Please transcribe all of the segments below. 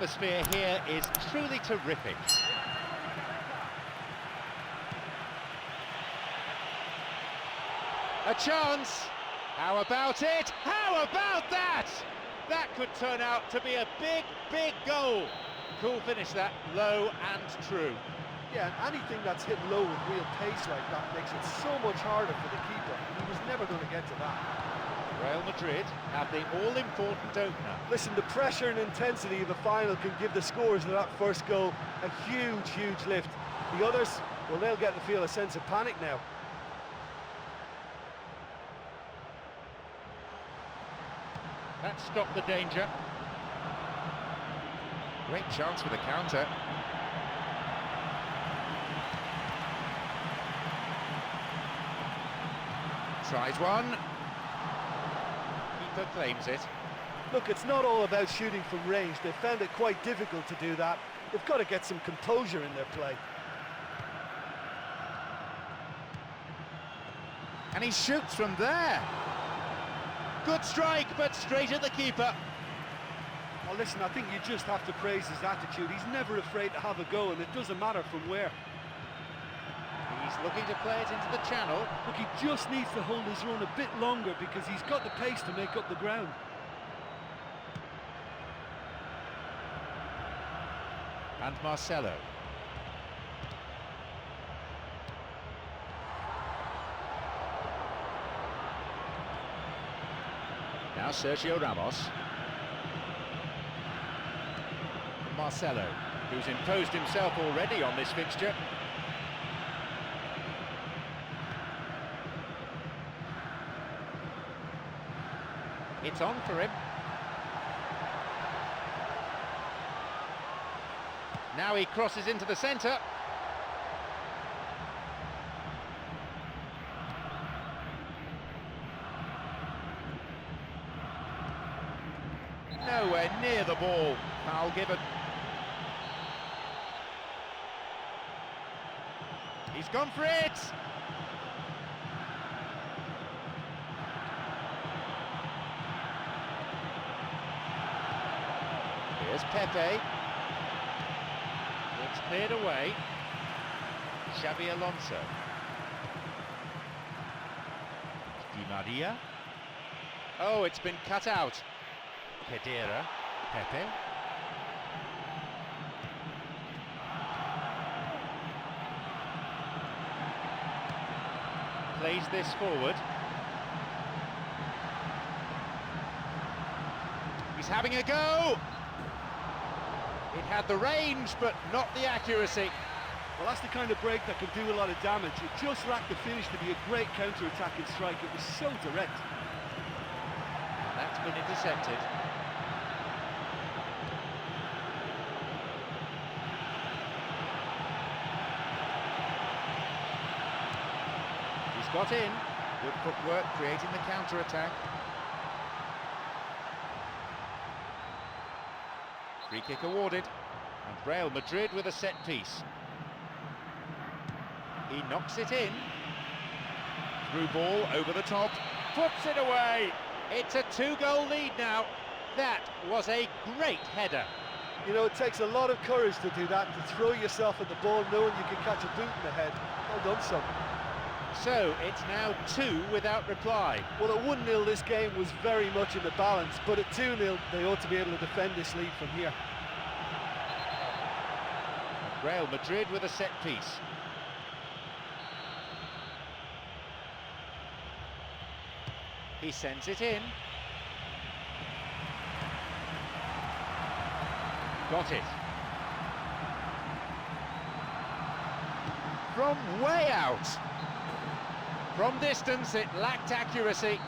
atmosphere here is truly terrific. A chance! How about it? How about that? That could turn out to be a big, big goal. Cool finish that, low and true. Yeah, and anything that's hit low with real pace like that makes it so much harder for the keeper. He was never going to get to that. Real Madrid have the all-important opener. Listen, the pressure and intensity of the final can give the scorers of that first goal a huge, huge lift. The others, well, they'll get to feel a sense of panic now. That stopped the danger. Great chance for the counter. Tries one. Keeper claims it. Look, it's not all about shooting from range. They found it quite difficult to do that. They've got to get some composure in their play. And he shoots from there. Good strike, but straight at the keeper. Well, listen, I think you just have to praise his attitude. He's never afraid to have a go, and it doesn't matter from where. He's looking to play it into the channel. Look, he just needs to hold his run a bit longer because he's got the pace to make up the ground. And Marcelo. Now Sergio Ramos. Marcelo, who's imposed himself already on this fixture. It's on for him. Now he crosses into the centre. Nowhere near the ball. Foul given. He's gone for it! Here's Pepe. It's cleared away. Xabi Alonso. Di Maria. Oh, it's been cut out. Pedera. Pepe. Plays this forward. He's having a go! It had the range, but not the accuracy. Well, that's the kind of break that can do a lot of damage. It just lacked the finish to be a great counter-attacking strike. It was so direct. And that's been intercepted. He's got in. Good footwork, creating the counter-attack. Free kick awarded, and Real Madrid with a set piece. He knocks it in. Through ball over the top, puts it away. It's a 2-goal lead now. That was a great header. You know, it takes a lot of courage to do that, to throw yourself at the ball knowing you can catch a boot in the head. Well done, son. So it's now 2 without reply. Well, at 1-0 this game was very much in the balance, but at 2-0 they ought to be able to defend this lead from here. Real Madrid with a set piece. He sends it in. Got it. From way out. From distance, it lacked accuracy.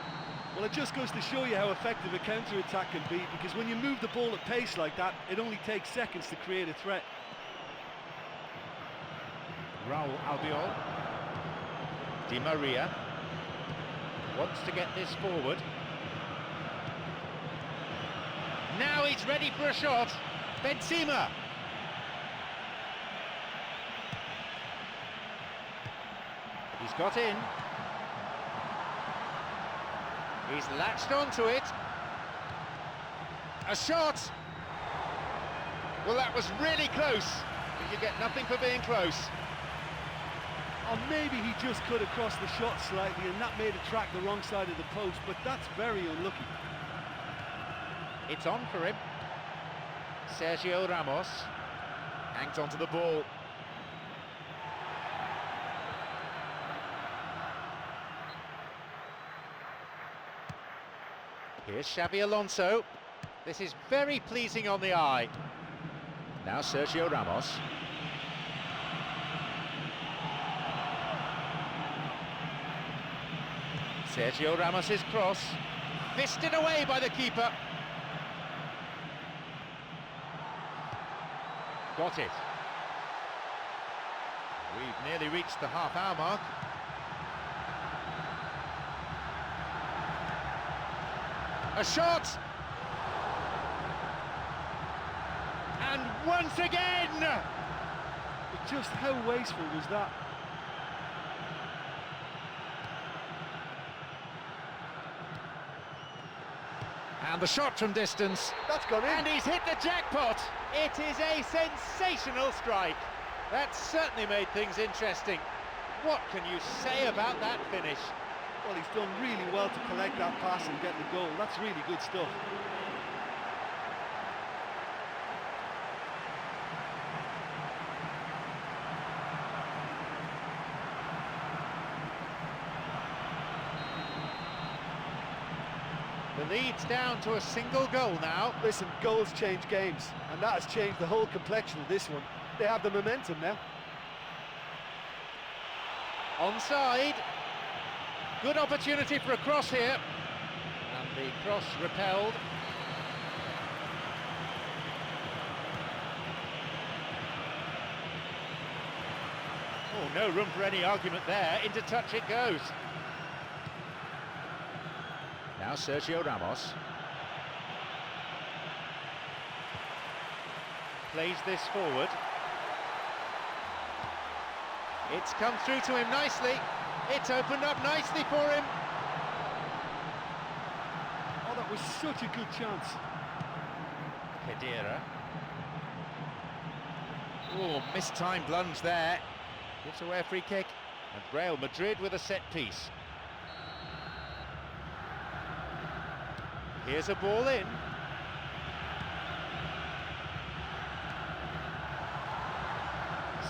Well, it just goes to show you how effective a counter-attack can be, because when you move the ball at pace like that, it only takes seconds to create a threat. Raul Albiol. Di Maria wants to get this forward. Now he's ready for a shot. Benzema. He's got in. He's latched onto it. A shot. Well, that was really close, but you get nothing for being close. Or maybe he just could have crossed the shot slightly and that made it track the wrong side of the post, but that's very unlucky. It's on for him. Sergio Ramos hangs onto the ball. Here's Xabi Alonso. This is very pleasing on the eye. Now Sergio Ramos. Sergio Ramos's cross, fisted away by the keeper. Got it. We've nearly reached the half-hour mark. A shot! And once again! But just how wasteful was that? And the shot from distance. That's gone in. And he's hit the jackpot. It is a sensational strike. That certainly made things interesting. What can you say about that finish? Well, he's done really well to collect that pass and get the goal. That's really good stuff. The lead's down to a single goal now. Listen, goals change games, and that has changed the whole complexion of this one. They have the momentum now. Onside. Good opportunity for a cross here. And the cross repelled. Oh, no room for any argument there. Into touch it goes. Now Sergio Ramos. Plays this forward. It's come through to him nicely. It's opened up nicely for him. Oh, that was such a good chance. Kedira. Oh, mistimed lunge there. Gives away a free kick. And Real Madrid with a set piece. Here's a ball in.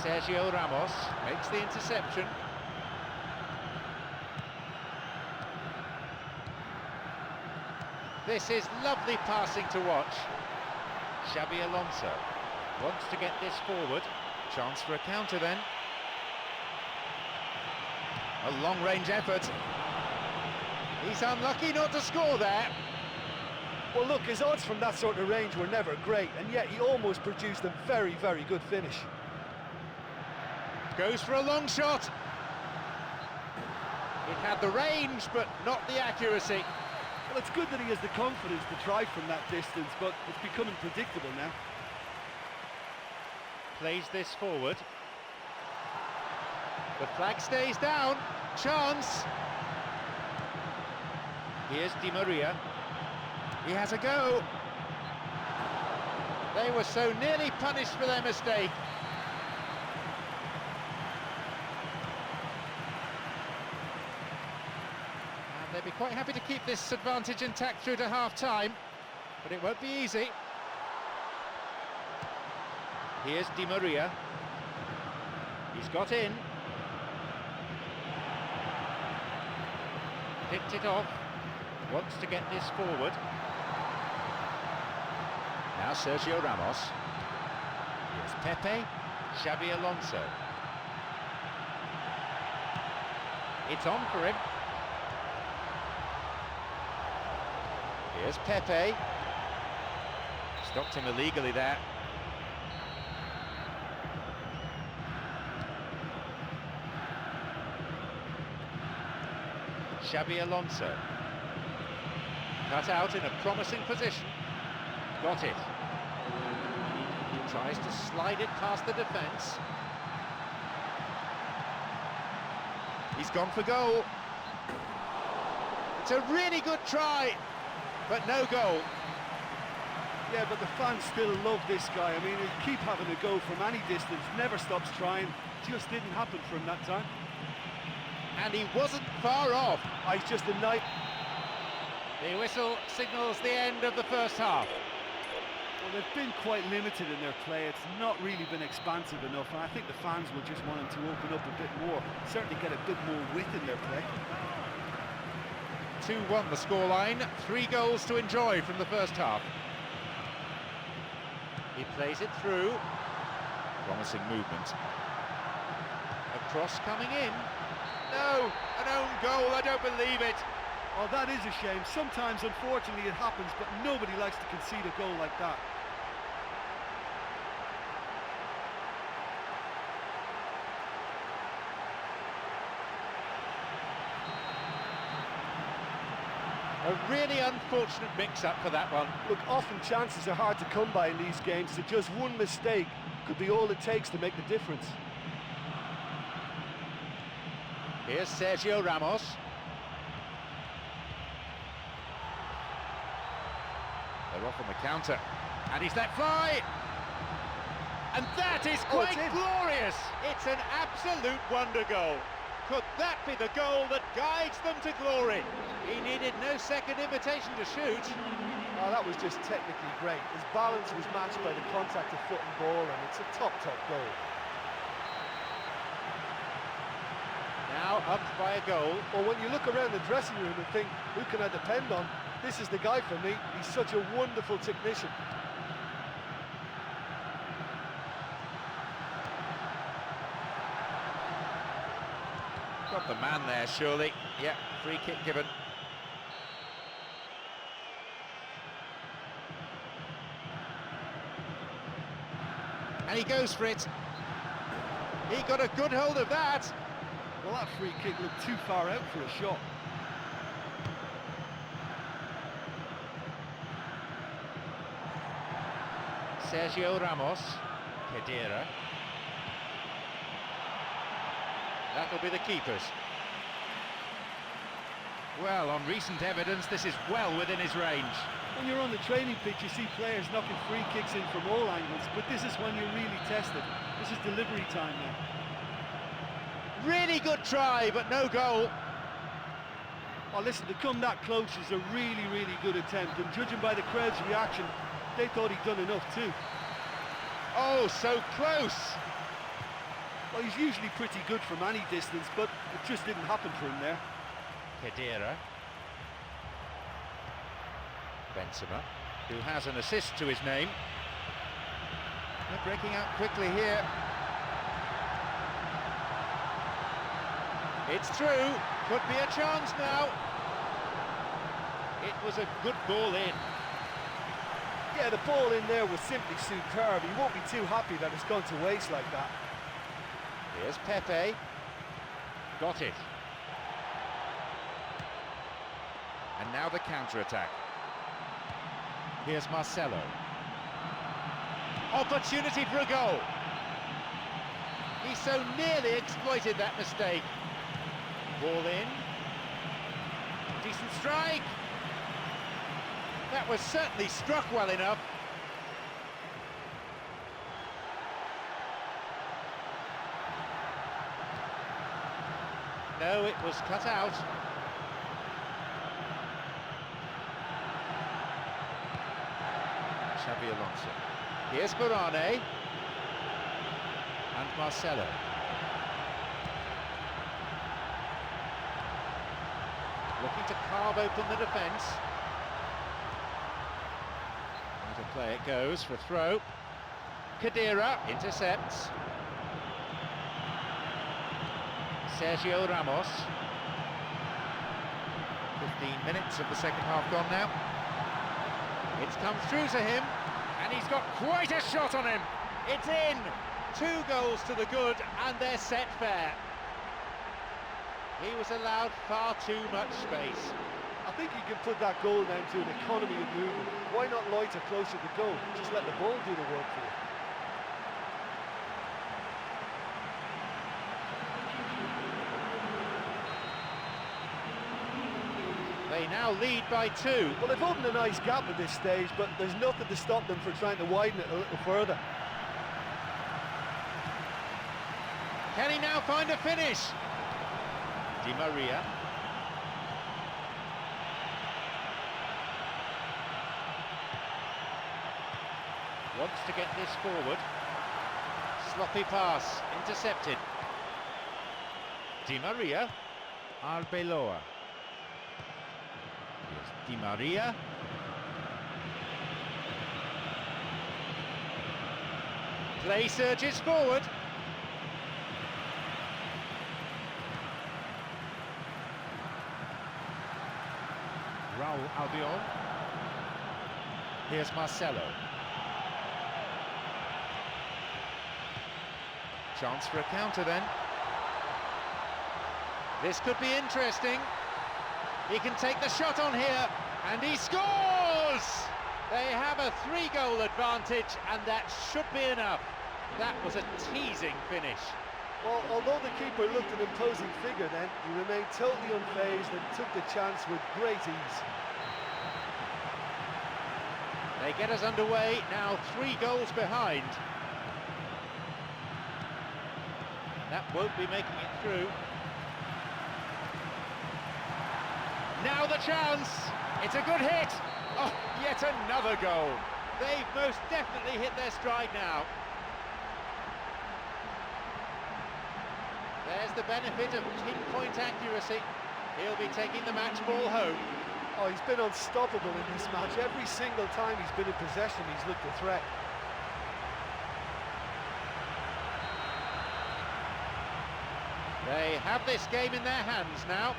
Sergio Ramos makes the interception. This is lovely passing to watch. Xabi Alonso wants to get this forward. Chance for a counter then. A long-range effort. He's unlucky not to score there. Well, look, his odds from that sort of range were never great, and yet he almost produced a very, very good finish. Goes for a long shot. It had the range, but not the accuracy. Well, it's good that he has the confidence to try from that distance, but it's becoming predictable now. Plays this forward. The flag stays down. Chance. Here's Di Maria. He has a go. They were so nearly punished for their mistake. And they'd be quite happy to keep this advantage intact through to half-time, but it won't be easy. Here's Di Maria. He's got in. Picked it off. Wants to get this forward. Now Sergio Ramos. Here's Pepe. Xabi Alonso. It's on for him. Here's Pepe. Stopped him illegally there. Xabi Alonso. Cut out in a promising position. Got it. He tries to slide it past the defence. He's gone for goal. It's a really good try, but no goal. Yeah, but the fans still love this guy. I mean, he'll keep having a go from any distance, never stops trying. Just didn't happen for him that time. And he wasn't far off. Oh, he's just a night. The whistle signals the end of the first half. Well, they've been quite limited in their play. It's not really been expansive enough, and I think the fans will just want him to open up a bit more. Certainly get a bit more width in their play. 2-1 the scoreline. 3 goals to enjoy from the first half. He plays it through. Promising movement. A cross coming in. No, an own goal, I don't believe it. Oh, that is a shame. Sometimes, unfortunately, it happens, but nobody likes to concede a goal like that. A really unfortunate mix-up for that one. Look, often chances are hard to come by in these games, so just one mistake could be all it takes to make the difference. Here's Sergio Ramos. They're off on the counter, and he's let fly. And that is quite glorious. It's an absolute wonder goal. Could that be the goal that guides them to glory? He needed no second invitation to shoot. Oh, that was just technically great. His balance was matched by the contact of foot and ball, and it's a top goal. Now up by a goal. Well, when you look around the dressing room and think, who can I depend on? This is the guy for me. He's such a wonderful technician. Got the man there, surely. Yeah, free kick given. And he goes for it. He got a good hold of that. Well, that free kick looked too far out for a shot. Sergio Ramos. Kedira. That'll be the keepers. Well, on recent evidence, this is well within his range. When you're on the training pitch, you see players knocking free kicks in from all angles, but this is when you're really tested. This is delivery time now. Really good try, but no goal. Oh, listen, to come that close is a really, really good attempt, and judging by the crowd's reaction, they thought he'd done enough too. Oh, so close. Well, he's usually pretty good from any distance, but it just didn't happen for him there. Kedira. Benzema, who has an assist to his name. They're breaking out quickly here. It's through, could be a chance now. It was a good ball in. Yeah, the ball in there was simply superb. He won't be too happy that it's gone to waste like that. Here's Pepe. Got it. And now the counter-attack. Here's Marcelo. Opportunity for a goal. He so nearly exploited that mistake. Ball in. Decent strike. That was certainly struck well enough. No, it was cut out. Xabi Alonso. Here's Varane. And Marcelo. Looking to carve open the defence. Into play it goes for a throw. Kedira intercepts. Sergio Ramos. 15 minutes of the second half gone now. It's come through to him, and he's got quite a shot on him. It's in. 2 goals to the good, and they're set fair. He was allowed far too much space. I think you can put that goal down to an economy of movement. Why not loiter closer to goal? Just let the ball do the work for you. They now lead by 2. Well, they've opened a nice gap at this stage, but there's nothing to stop them from trying to widen it a little further. Can he now find a finish? Di Maria. Wants to get this forward. Sloppy pass, intercepted. Di Maria. Arbeloa. Here's Di Maria. Play surges forward. Raul Albiol. Here's Marcelo. Chance for a counter then. This could be interesting. He can take the shot on here, and he scores! They have a 3-goal advantage, and that should be enough. That was a teasing finish. Well, although the keeper looked an imposing figure then, he remained totally unfazed and took the chance with great ease. They get us underway, now 3 goals behind. That won't be making it through. Now the chance! It's a good hit! Oh, yet another goal! They've most definitely hit their stride now. There's the benefit of pinpoint accuracy. He'll be taking the match ball home. Oh, he's been unstoppable in this match. Every single time he's been in possession, he's looked a threat. They have this game in their hands now.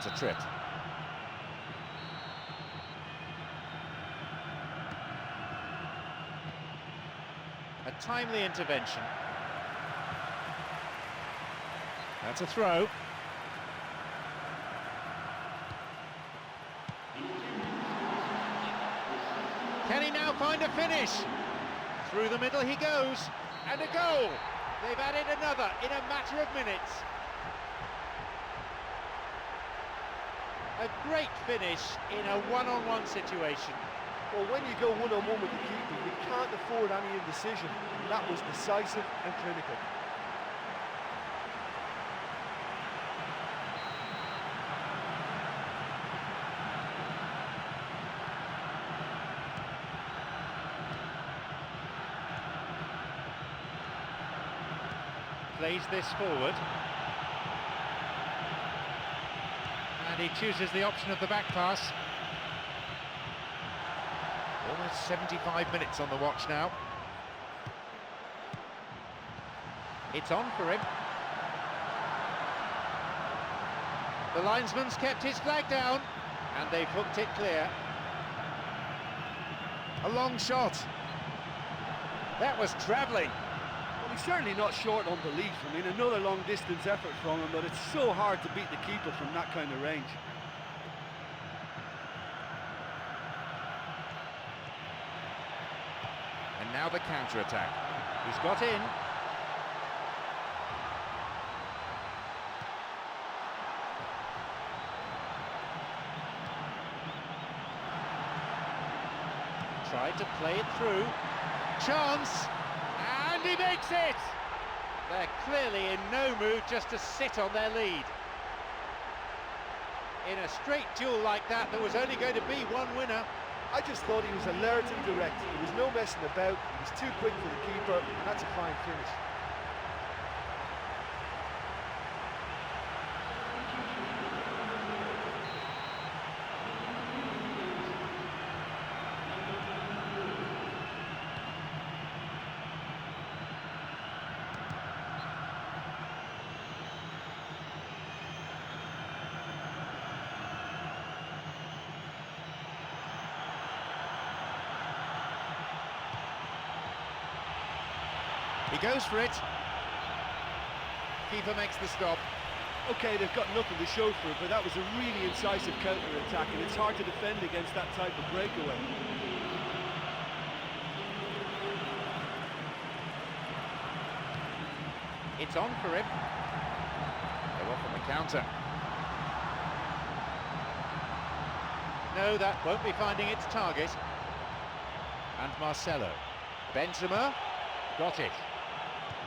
That's a trip. A timely intervention. That's a throw. Can he now find a finish? Through the middle he goes, and a goal! They've added another in a matter of minutes. A great finish in a one-on-one situation. Well, when you go one-on-one with the keeper, you can't afford any indecision. That was decisive and clinical. Plays this forward. And he chooses the option of the back pass. Almost 75 minutes on the watch now. It's on for him. The linesman's kept his flag down, and they've hooked it clear. A long shot. That was travelling. Well, he's certainly not short on belief. I mean, another long-distance effort from him, but it's so hard to beat the keeper from that kind of range. And now the counter-attack. He's got in. Tried to play it through. Chance! And he makes it! They're clearly in no mood just to sit on their lead. In a straight duel like that, there was only going to be one winner. I just thought he was alert and direct. There was no messing about. He was too quick for the keeper, and that's a fine finish. He goes for it. Keeper makes the stop. Okay, they've got nothing to show for it, but that was a really incisive counter-attack, and it's hard to defend against that type of breakaway. It's on for him. They're off on the counter. No, that won't be finding its target. And Marcelo. Benzema. Got it.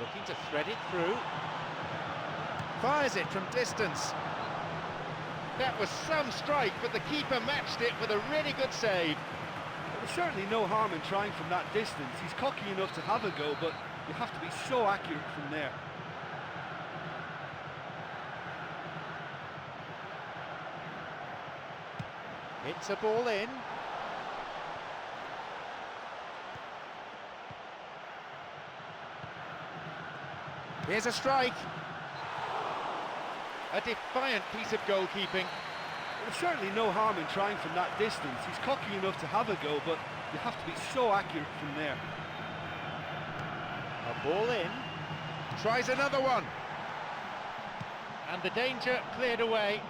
Looking to thread it through. Fires it from distance. That was some strike, but the keeper matched it with a really good save. There's certainly no harm in trying from that distance. He's cocky enough to have a go, but you have to be so accurate from there. It's a ball in. Here's a strike. A defiant piece of goalkeeping. There's certainly no harm in trying from that distance. He's cocky enough to have a go, but you have to be so accurate from there. A ball in. Tries another one. And the danger cleared away.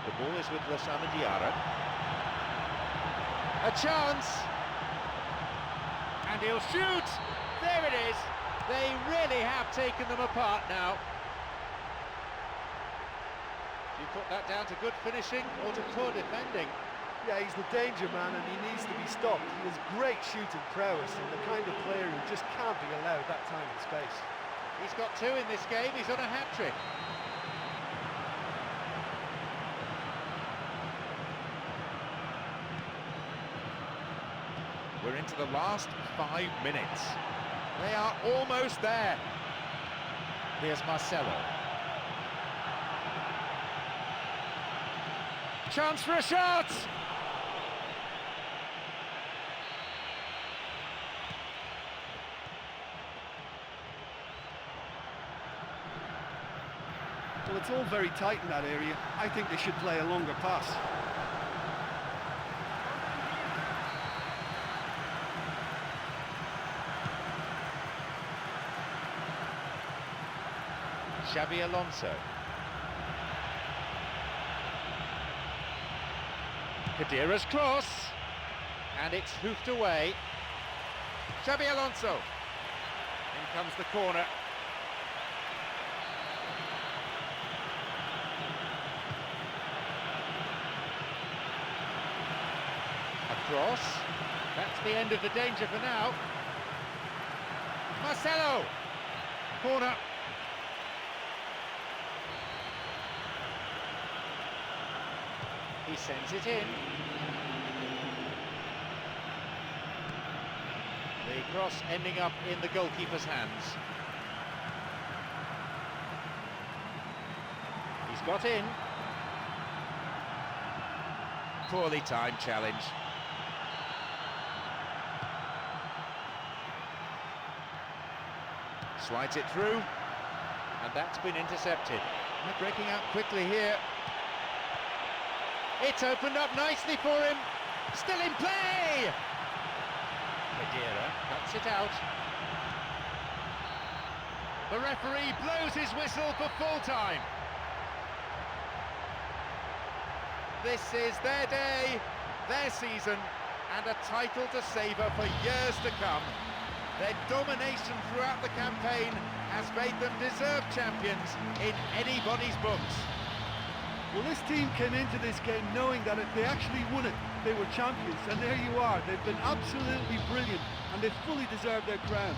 The ball is with Lasana Diarra. A chance. And he'll shoot. There it is. They really have taken them apart now. Do you put that down to good finishing or to poor defending? Yeah, he's the danger man and he needs to be stopped. He has great shooting prowess and the kind of player who just can't be allowed that time and space. He's got 2 in this game, he's on a hat-trick. We're into the last 5 minutes. They are almost there. Here's Marcelo. Chance for a shot! Well, it's all very tight in that area. I think they should play a longer pass. Xabi Alonso. Khedira's cross, and it's hoofed away. Xabi Alonso. In comes the corner. A cross. That's the end of the danger for now. Marcelo. Corner. He sends it in. The cross ending up in the goalkeeper's hands. He's got in. Poorly timed challenge. Slides it through, and that's been intercepted. They're breaking out quickly here. It's opened up nicely for him. Still in play! Khedira cuts it out. The referee blows his whistle for full time. This is their day, their season, and a title to savour for years to come. Their domination throughout the campaign has made them deserved champions in anybody's books. Well, this team came into this game knowing that they actually won it. They were champions, and there you are. They've been absolutely brilliant, and they fully deserve their crown.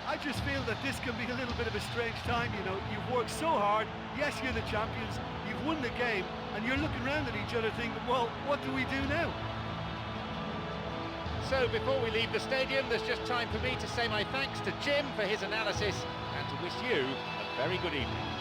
I just feel that this can be a little bit of a strange time, you know. You've worked so hard, yes, you're the champions, you've won the game, and you're looking around at each other thinking, well, what do we do now? So before we leave the stadium, there's just time for me to say my thanks to Jim for his analysis, and to wish you a very good evening.